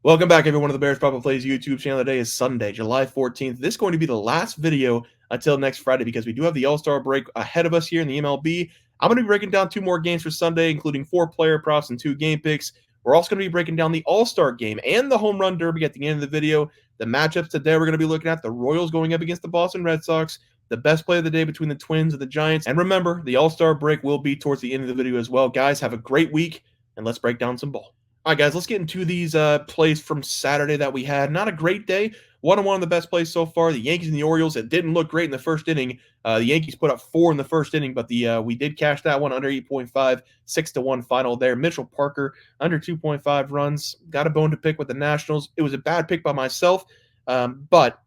Welcome back, everyone, to the Bears Papa Plays YouTube channel. Today is Sunday, July 14th. This is going to be the last video until next Friday because we do have the All-Star break ahead of us here in the MLB. I'm going to be breaking down 2 more games for Sunday, including 4 player props and 2 game picks. We're also going to be breaking down the All-Star game and the Home Run Derby at the end of the video. The matchups today we're going to be looking at the Royals going up against the Boston Red Sox, the best play of the day between the Twins and the Giants. And remember, the All-Star break will be towards the end of the video as well. Guys, have a great week, and let's break down some ball. All right, guys, let's get into these plays from Saturday that we had. Not a great day. One of the best plays so far. The Yankees and the Orioles. It didn't look great in the first inning. The Yankees put up 4 in the first inning, but we did cash that one under 8.5, 6-1 final there. Mitchell Parker under 2.5 runs. Got a bone to pick with the Nationals. It was a bad pick by myself, but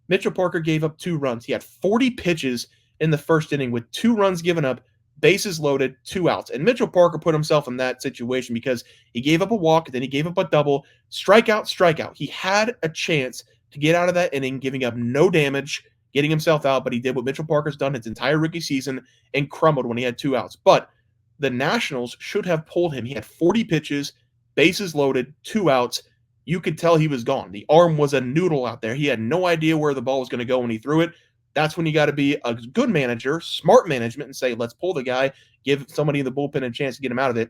Mitchell Parker gave up 2 runs. He had 40 pitches in the first inning with 2 runs given up. Bases loaded, 2 outs. And Mitchell Parker put himself in that situation because he gave up a walk, then he gave up a double, strikeout. He had a chance to get out of that inning, giving up no damage, getting himself out, but he did what Mitchell Parker's done his entire rookie season and crumbled when he had 2 outs. But the Nationals should have pulled him. He had 40 pitches, bases loaded, 2 outs. You could tell he was gone. The arm was a noodle out there. He had no idea where the ball was going to go when he threw it. That's when you got to be a good manager, smart management, and say, let's pull the guy, give somebody in the bullpen a chance to get him out of it.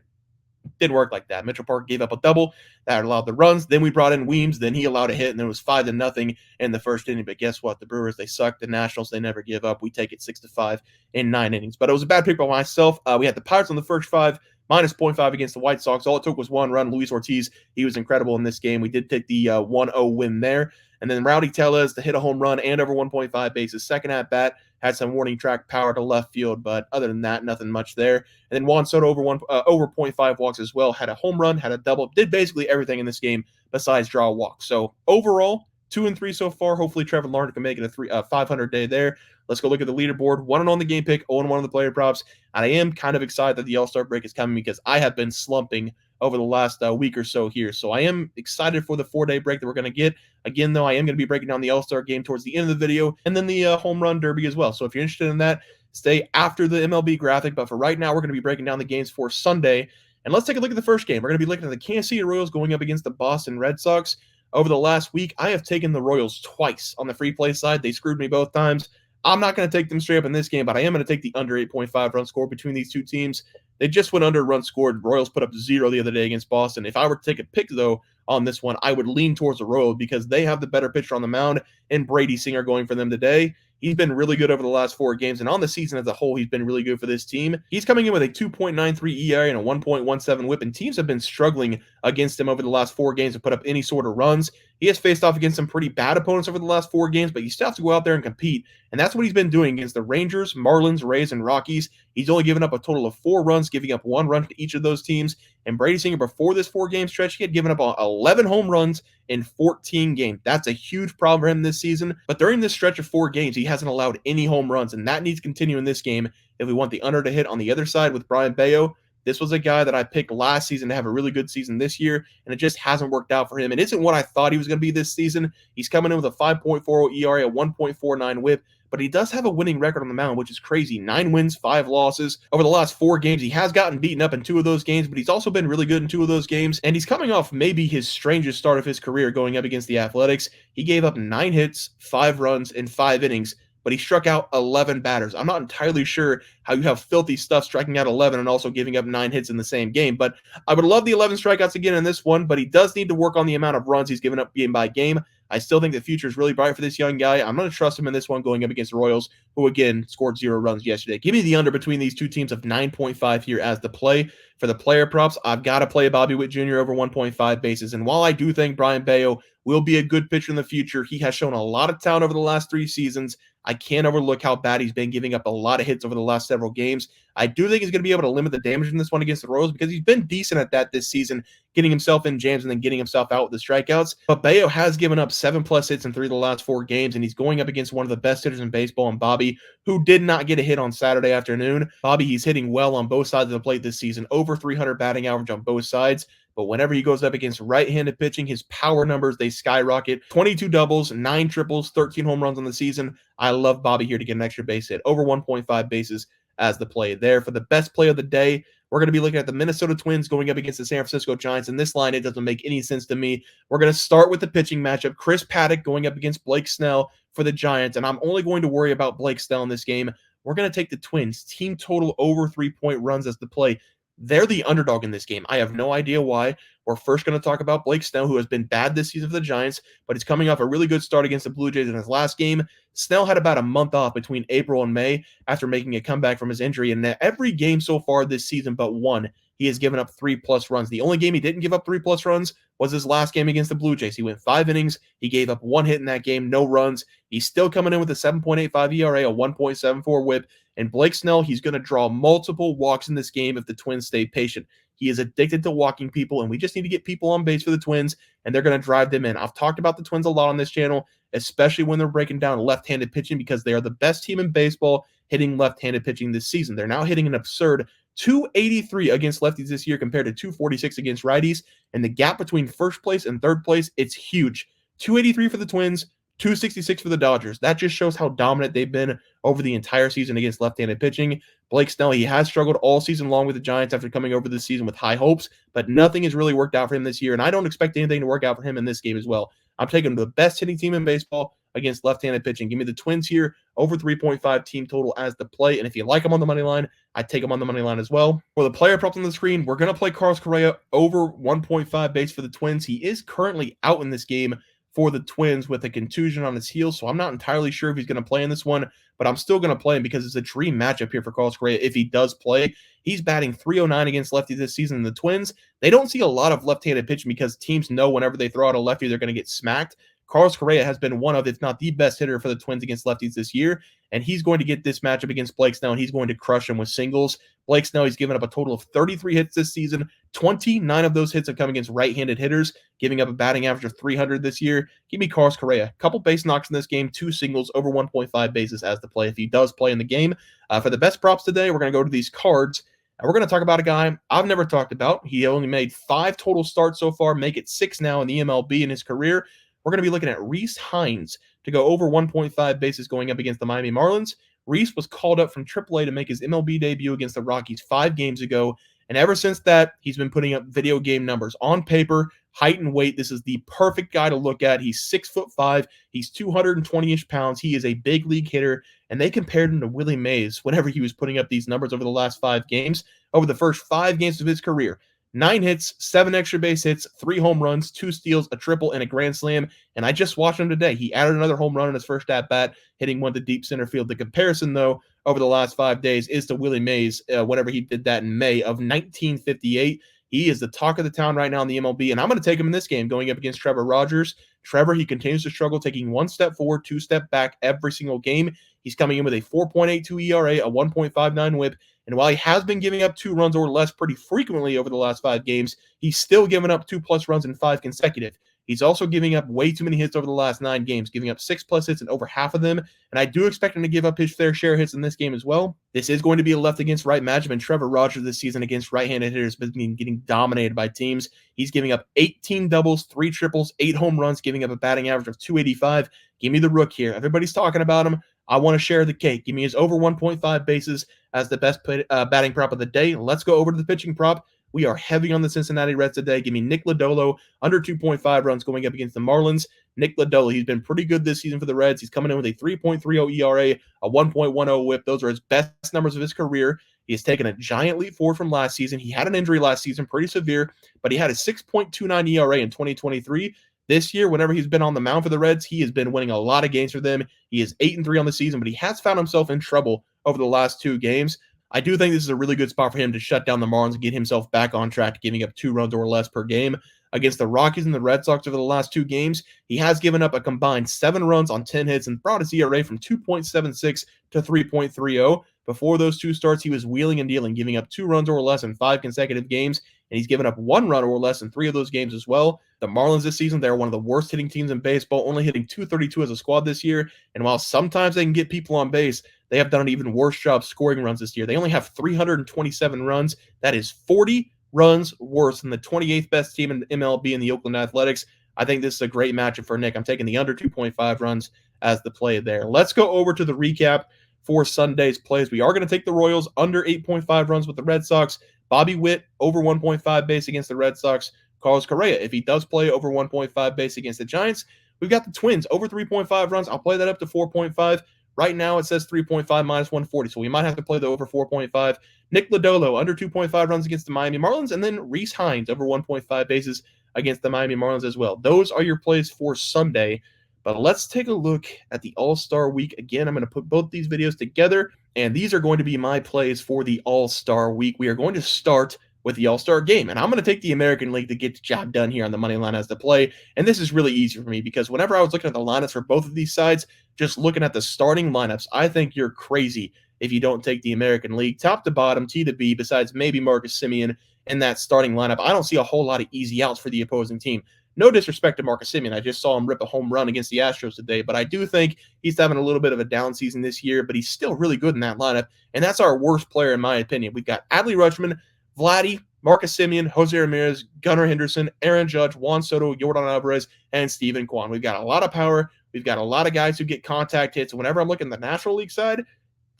Didn't work like that. Mitchell Parker gave up a double. That allowed the runs. Then we brought in Weems. Then he allowed a hit, and it was 5-0 in the first inning. But guess what? The Brewers, they suck. The Nationals, they never give up. We take it 6-5 in 9 innings. But it was a bad pick by myself. We had the Pirates on the first 5, minus 0.5 against the White Sox. All it took was 1 run. Luis Ortiz, he was incredible in this game. We did take the 1-0 win there. And then Rowdy Tellez to hit a home run and over 1.5 bases. Second at bat, had some warning track power to left field, but other than that, nothing much there. And then Juan Soto over 0.5 walks as well. Had a home run, had a double, did basically everything in this game besides draw a walk. So overall, 2-3 so far. Hopefully Trevor Lawrence can make it a 500 day there. Let's go look at the leaderboard. 1-1 on the game pick, 0-1 on the player props. And I am kind of excited that the All-Star break is coming because I have been slumping over the last week or so here. So I am excited for the 4-day break that we're going to get. Again, though, I am going to be breaking down the All-Star game towards the end of the video and then the Home Run Derby as well. So if you're interested in that, stay after the MLB graphic. But for right now, we're going to be breaking down the games for Sunday. And let's take a look at the first game. We're going to be looking at the Kansas City Royals going up against the Boston Red Sox. Over the last week, I have taken the Royals twice on the free play side. They screwed me both times. I'm not going to take them straight up in this game, but I am going to take the under 8.5 run score between these two teams. They just went under run scored. Royals put up 0 the other day against Boston. If I were to take a pick, though, on this one, I would lean towards the Royals because they have the better pitcher on the mound, and Brady Singer going for them today. He's been really good over the last 4 games, and on the season as a whole, he's been really good for this team. He's coming in with a 2.93 ERA and a 1.17 whip, and teams have been struggling against him over the last 4 games to put up any sort of runs. He has faced off against some pretty bad opponents over the last 4 games, but you still have to go out there and compete, and that's what he's been doing against the Rangers, Marlins, Rays, and Rockies. He's only given up a total of 4 runs, giving up 1 run to each of those teams, and Brady Singer, before this 4-game stretch, he had given up 11 home runs in 14 games. That's a huge problem for him this season, but during this stretch of 4 games, he hasn't allowed any home runs, and that needs to continue in this game if we want the under to hit. On the other side with Brian Bayo, this was a guy that I picked last season to have a really good season this year, and it just hasn't worked out for him. It isn't what I thought he was going to be this season. He's coming in with a 5.40 ERA, a 1.49 whip, but he does have a winning record on the mound, which is crazy. 9 wins, 5 losses. Over the last 4 games, he has gotten beaten up in 2 of those games, but he's also been really good in 2 of those games, and he's coming off maybe his strangest start of his career going up against the Athletics. He gave up 9 hits, 5 runs, in 5 innings, but he struck out 11 batters. I'm not entirely sure how you have filthy stuff striking out 11 and also giving up 9 hits in the same game, but I would love the 11 strikeouts again in this one, but he does need to work on the amount of runs he's given up game by game. I still think the future is really bright for this young guy. I'm going to trust him in this one going up against the Royals, who, again, scored 0 runs yesterday. Give me the under between these 2 teams of 9.5 here as the play. For the player props, I've got to play Bobby Witt Jr. over 1.5 bases. And while I do think Brian Bayo will be a good pitcher in the future, he has shown a lot of talent over the last 3 seasons. I can't overlook how bad he's been, giving up a lot of hits over the last several games. I do think he's going to be able to limit the damage in this one against the Royals because he's been decent at that this season, getting himself in jams and then getting himself out with the strikeouts. But Bayo has given up 7+ hits in 3 of the last 4 games, and he's going up against one of the best hitters in baseball, and Bobby, who did not get a hit on Saturday afternoon. Bobby, he's hitting well on both sides of the plate this season, over 300 batting average on both sides. But whenever he goes up against right-handed pitching, his power numbers, they skyrocket. 22 doubles, 9 triples, 13 home runs on the season. I love Bobby here to get an extra base hit, over 1.5 bases as the play there. For the best play of the day, We're going to be looking at the Minnesota Twins going up against the San Francisco Giants. And this line, it doesn't make any sense to me. We're going to start with the pitching matchup. Chris Paddock going up against Blake Snell for the Giants. And I'm only going to worry about Blake Snell in this game. We're going to take the Twins. Team total over 3-point runs as the play. They're the underdog in this game. I have no idea why. We're first going to talk about Blake Snell, who has been bad this season for the Giants, but he's coming off a really good start against the Blue Jays in his last game. Snell had about a month off between April and May after making a comeback from his injury, and every game so far this season but one, he has given up 3+ runs. The only game he didn't give up 3+ runs was his last game against the Blue Jays. He went 5 innings. He gave up 1 hit in that game, no runs. He's still coming in with a 7.85 ERA, a 1.74 whip. And Blake Snell, he's going to draw multiple walks in this game if the Twins stay patient. He is addicted to walking people, and we just need to get people on base for the Twins, and they're going to drive them in. I've talked about the Twins a lot on this channel, especially when they're breaking down left-handed pitching, because they are the best team in baseball hitting left-handed pitching this season. They're now hitting an absurd 283 against lefties this year compared to 246 against righties, and the gap between first place and third place, it's huge. 283 for the Twins, 266 for the Dodgers. That just shows how dominant they've been over the entire season against left-handed pitching. Blake Snell, he has struggled all season long with the Giants after coming over this season with high hopes, but nothing has really worked out for him this year, and I don't expect anything to work out for him in this game as well. I'm taking the best hitting team in baseball against left-handed pitching. Give me the Twins here, over 3.5 team total as the play, and if you like them on the money line, I take them on the money line as well. For the player props on the screen, we're going to play Carlos Correa over 1.5 base for the Twins. He is currently out in this game for the Twins with a contusion on his heel, so I'm not entirely sure if he's going to play in this one, but I'm still going to play him because it's a dream matchup here for Carlos Correa if he does play. He's batting .309 against lefties this season. The Twins, they don't see a lot of left-handed pitching because teams know whenever they throw out a lefty, they're going to get smacked. Carlos Correa has been one of, if not the best hitter for the Twins against lefties this year, and he's going to get this matchup against Blake Snell, and he's going to crush him with singles. Blake Snell, he's given up a total of 33 hits this season. 29 of those hits have come against right-handed hitters, giving up a batting average of 300 this year. Give me Carlos Correa. A couple base knocks in this game, 2 singles, over 1.5 bases as the play if he does play in the game. For the best props today, we're going to go to these cards. And we're going to talk about a guy I've never talked about. He only made 5 total starts so far, make it 6 now in the MLB in his career. We're going to be looking at Rhys Hines to go over 1.5 bases going up against the Miami Marlins. Rhys was called up from AAA to make his MLB debut against the Rockies 5 games ago, and ever since that, he's been putting up video game numbers. On paper, height and weight, this is the perfect guy to look at. He's 6'5", he's 220-ish pounds. He is a big league hitter, and they compared him to Willie Mays whenever he was putting up these numbers over the last 5 games. Over the first 5 games of his career, 9 hits, 7 extra base hits, 3 home runs, 2 steals, a triple, and a grand slam. And I just watched him today. He added another home run in his first at-bat, hitting one to deep center field. The comparison, though, over the last 5 days is to Willie Mays whenever he did that in May of 1958. He is the talk of the town right now in the MLB, and I'm going to take him in this game going up against Trevor Rogers. Trevor, he continues to struggle, taking 1 step forward, 2 step back every single game. He's coming in with a 4.82 ERA, a 1.59 whip, and while he has been giving up 2 runs or less pretty frequently over the last 5 games, he's still giving up 2+ runs in 5 consecutive. He's also giving up way too many hits over the last 9 games, giving up 6+ hits in over half of them, and I do expect him to give up his fair share of hits in this game as well. This is going to be a left against right matchup, and Trevor Rogers this season against right-handed hitters has been getting dominated by teams. He's giving up 18 doubles, 3 triples, 8 home runs, giving up a batting average of 285. Give me the rook here. Everybody's talking about him. I want to share the cake. Give me his over 1.5 bases as the best batting prop of the day. Let's go over to the pitching prop. We are heavy on the Cincinnati Reds today. Give me Nick Lodolo, under 2.5 runs going up against the Marlins. Nick Lodolo, he's been pretty good this season for the Reds. He's coming in with a 3.30 ERA, a 1.10 whip. Those are his best numbers of his career. He has taken a giant leap forward from last season. He had an injury last season, pretty severe, but he had a 6.29 ERA in 2023. This year, whenever he's been on the mound for the Reds, he has been winning a lot of games for them. He is 8-3 on the season, but he has found himself in trouble over the last 2 games. I do think this is a really good spot for him to shut down the Marlins and get himself back on track, giving up 2 runs or less per game. Against the Rockies and the Red Sox over the last 2 games, he has given up a combined 7 runs on 10 hits and brought his ERA from 2.76 to 3.30. Before those 2 starts, he was wheeling and dealing, giving up 2 runs or less in 5 consecutive games, and he's given up 1 run or less in 3 of those games as well. The Marlins this season, they're one of the worst hitting teams in baseball, only hitting .232 as a squad this year, and while sometimes they can get people on base, they have done an even worse job scoring runs this year. They only have 327 runs. That is 40 runs worse than the 28th best team in the MLB in the Oakland Athletics. I think this is a great matchup for Nick. I'm taking the under 2.5 runs as the play there. Let's go over to the recap for Sunday's plays. We are going to take the Royals under 8.5 runs with the Red Sox, Bobby Witt over 1.5 base against the Red Sox. Carlos Correa, if he does play over 1.5 base against the Giants. We've got the Twins over 3.5 runs. I'll play that up to 4.5. Right now it says 3.5 minus 140, so we might have to play the over 4.5. Nick Lodolo under 2.5 runs against the Miami Marlins, and then Rhys Hines over 1.5 bases against the Miami Marlins as well. Those are your plays for Sunday. But let's take a look at the All-Star Week. Again, I'm going to put both these videos together, and these are going to be my plays for the All-Star Week. We are going to start with the All-Star Game, and I'm going to take the American League to get the job done here on the money line as the play. And this is really easy for me because whenever I was looking at the lineups for both of these sides, just looking at the starting lineups, I think you're crazy if you don't take the American League. Top to bottom, T to B, besides maybe Marcus Semien in that starting lineup, I don't see a whole lot of easy outs for the opposing team. No disrespect to Marcus Semien. I just saw him rip a home run against the Astros today, but I do think he's having a little bit of a down season this year, but he's still really good in that lineup, and that's our worst player in my opinion. We've got Adley Rutschman, Vladdy, Marcus Semien, Jose Ramirez, Gunnar Henderson, Aaron Judge, Juan Soto, Yordan Alvarez, and Steven Kwan. We've got a lot of power. We've got a lot of guys who get contact hits. Whenever I'm looking at the National League side,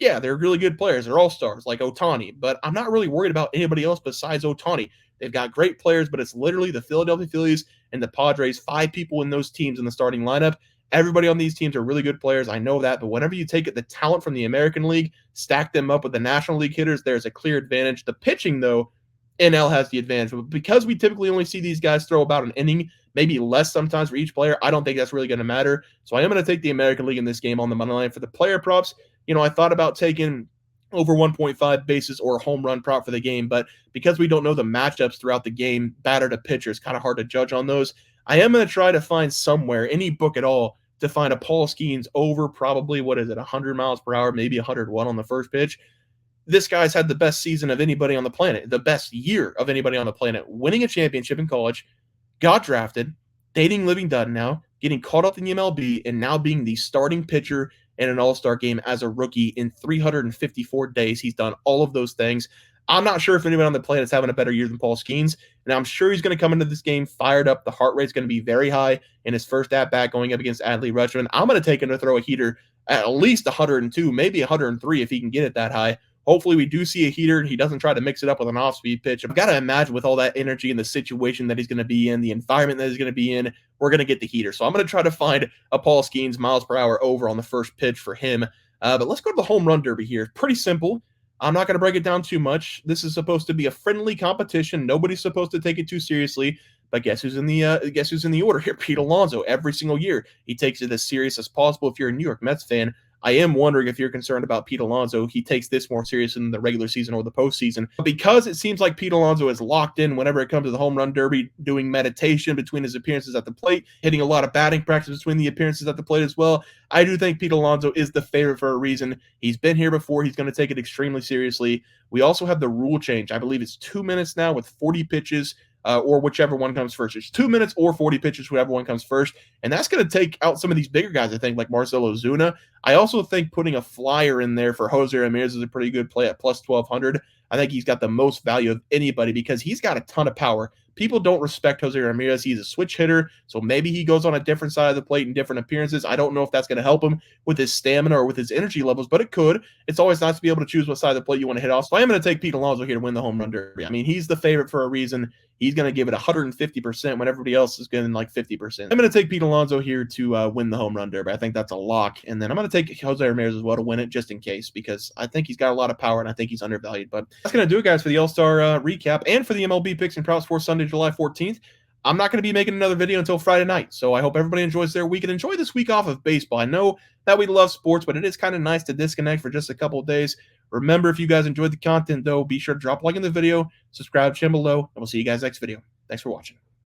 yeah, they're really good players. They're all-stars like Ohtani, but I'm not really worried about anybody else besides Ohtani. They've got great players, but it's literally the Philadelphia Phillies and the Padres, 5 people in those teams in the starting lineup. Everybody on these teams are really good players. I know that, but whenever you take the talent from the American League, stack them up with the National League hitters, there's a clear advantage. The pitching, though, NL has the advantage. But because we typically only see these guys throw about an inning, maybe less sometimes for each player, I don't think that's really going to matter. So I am going to take the American League in this game on the money line. For the player props, I thought about taking over 1.5 bases or a home run prop for the game, but because we don't know the matchups throughout the game, batter to pitcher, it's kind of hard to judge on those. I am going to try to find somewhere, any book at all, to find a Paul Skeens over probably, 100 miles per hour, maybe 101 on the first pitch. This guy's had the best season of anybody on the planet, the best year of anybody on the planet, winning a championship in college, got drafted, dating Living Dutton now, getting caught up in the MLB, and now being the starting pitcher in an all-star game as a rookie in 354 days. He's done all of those things. I'm not sure if anyone on the planet is having a better year than Paul Skeens, and I'm sure he's going to come into this game fired up. The heart rate's going to be very high in his first at-bat going up against Adley Rutschman. I'm going to take him to throw a heater at least 102, maybe 103 if he can get it that high. Hopefully we do see a heater and he doesn't try to mix it up with an off-speed pitch. I've got to imagine with all that energy and the situation that he's going to be in, the environment that he's going to be in, we're going to get the heater. So I'm going to try to find a Paul Skeens miles per hour over on the first pitch for him. But let's go to the home run derby here. Pretty simple. I'm not going to break it down too much. This is supposed to be a friendly competition. Nobody's supposed to take it too seriously. But guess who's in the order here? Pete Alonso. Every single year, he takes it as serious as possible. If you're a New York Mets fan, I am wondering if you're concerned about Pete Alonso. He takes this more serious in the regular season or the postseason. But because it seems like Pete Alonso is locked in whenever it comes to the home run derby, doing meditation between his appearances at the plate, hitting a lot of batting practice between the appearances at the plate as well, I do think Pete Alonso is the favorite for a reason. He's been here before. He's going to take it extremely seriously. We also have the rule change. I believe it's 2 minutes now with 40 pitches. Or whichever one comes first. It's 2 minutes or 40 pitches, whoever one comes first. And that's going to take out some of these bigger guys, I think, like Marcell Ozuna. I also think putting a flyer in there for Jose Ramirez is a pretty good play at plus 1,200. I think he's got the most value of anybody because he's got a ton of power. People don't respect Jose Ramirez. He's a switch hitter, so maybe he goes on a different side of the plate in different appearances. I don't know if that's going to help him with his stamina or with his energy levels, but it could. It's always nice to be able to choose what side of the plate you want to hit off. So I am going to take Pete Alonso here to win the home run derby. I mean, he's the favorite for a reason. He's going to give it 150% when everybody else is getting like 50%. I'm going to take Pete Alonso here to win the home run derby. I think that's a lock. And then I'm going to take Jose Ramirez as well to win it just in case because I think he's got a lot of power and I think he's undervalued. But that's going to do it, guys, for the All-Star recap and for the MLB picks and props for Sunday, July 14th. I'm not going to be making another video until Friday night, so I hope everybody enjoys their week and enjoy this week off of baseball. I know that we love sports, but it is kind of nice to disconnect for just a couple of days. Remember, if you guys enjoyed the content, though, be sure to drop a like in the video, subscribe, channel below, and we'll see you guys next video. Thanks for watching.